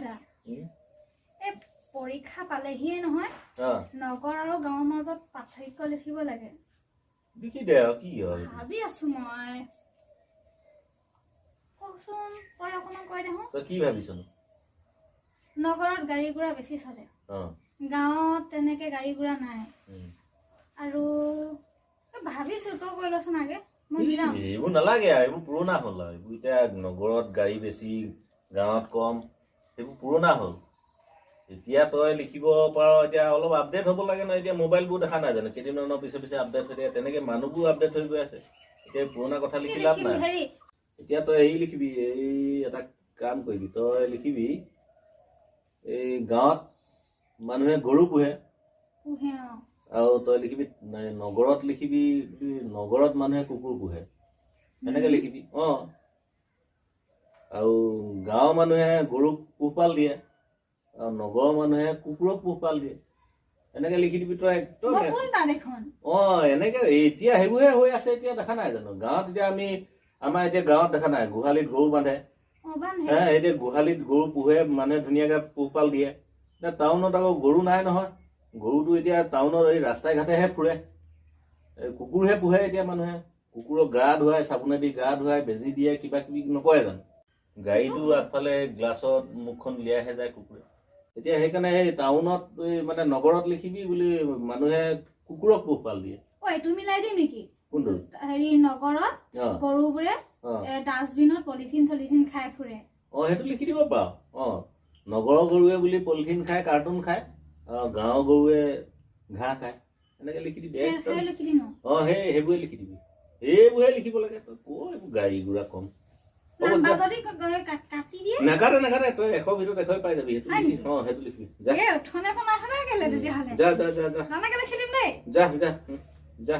দা এই পৰীক্ষা পালেহিয়ে নহয় নগৰ আৰু গাঁৱৰ মাজত পাৰ্থক্য লিখিব লাগে লিখি দে কি হয় ভাবি আছো মই কচোন কই অকণমান কৈ দেখোন তই কি ভাবিছ নগৰত গাড়ী গুৰা বেছি চলে গাঁৱত তেনেকে গাড়ী গুৰা নাই আৰু ভাবিছো তই কৈ লচোন আগে মই মিলাম এইবোৰ নালাগে এইবোৰ পুৰণা হ'ল এইবোৰ এতিয়া নগৰত গাড়ী বেছি গাঁৱত কম এইবোৰ পুৰণা হ'ল এতিয়া তই লিখিব পাৰ এতিয়া অলপ আপডেট হ'ব লাগে নহয় এতিয়া মোবাইলবোৰ দেখা নাই জানো কেইদিনমানৰ পিছে পিছে আপডেট হৈ থাকে তেনেকে মানুহবোৰ আপডেট হৈ গৈ আছে এতিয়া পুৰণা কথা লিখি লাভ নাই এতিয়া তই এই লিখিবি এই এটা কাম কৰিবি তই লিখিবি এই গাঁৱত মানুহে গৰু পোহে আৰু তই লিখিবি নগৰত লিখিবি নগৰত মানুহে কুকুৰ পোহে এনেকে লিখিবি আৰু গাঁৱৰ মানুহে গৰুক পোহপাল দিয়ে আৰু নগৰৰ মানুহে কুকুৰক পোহপাল দিয়ে এনেকে লিখি দিবি তই একদম এনেকে এতিয়া সেইবোৰহে হৈ আছে এতিয়া দেখা নাই জানো গাঁৱত এতিয়া আমাৰ এতিয়া গাঁৱত দেখা নাই গোহালিত গৰু বান্ধে এতিয়া গোহালিত গৰু পোহে মানুহে ধুনীয়াকে পোহপাল দিয়ে টাউনত আকৌ গৰু নাই নহয় গৰুটো এতিয়া টাউনত এই ৰাস্তাই ঘাটেহে ফুৰে কুকুৰহে পোহে এতিয়া মানুহে কুকুৰক গা ধুৱাই চাবোনেদি গা ধুৱাই বেজি দিয়ে কিবা কিবি নকৰে জানো গাড়ীটো আগফালে গ্লাছত মুখখন উলিয়াইহে যায় কুকুৰে এতিয়া সেইকাৰণে সেই টাউনত মানে নগৰত লিখিবি বুলি মানুহে কুকুৰক পোহপাল দিয়ে তুমি মিলাই দিম নেকি কোনটো হেৰি নগৰত গৰুবোৰে ডাষ্টবিনত পলিথিন খাই ফুৰে সেইটো লিখি দিব পাৰ নগৰৰ গৰুৱে বুলি পলিথিন খায় কাৰ্টুন খায় গাঁৱৰ গৰুৱে ঘাঁহ খায় এনেকে লিখি দিবি সেইবোৰে লিখি দিবি এইবোৰহে লিখিব লাগে তই এইবোৰ গাড়ী গুৰা কম নাকাটে নাকাটে তই 100 ভিতৰত 100 পাই যাবি সেইটো লিখি যা যা যা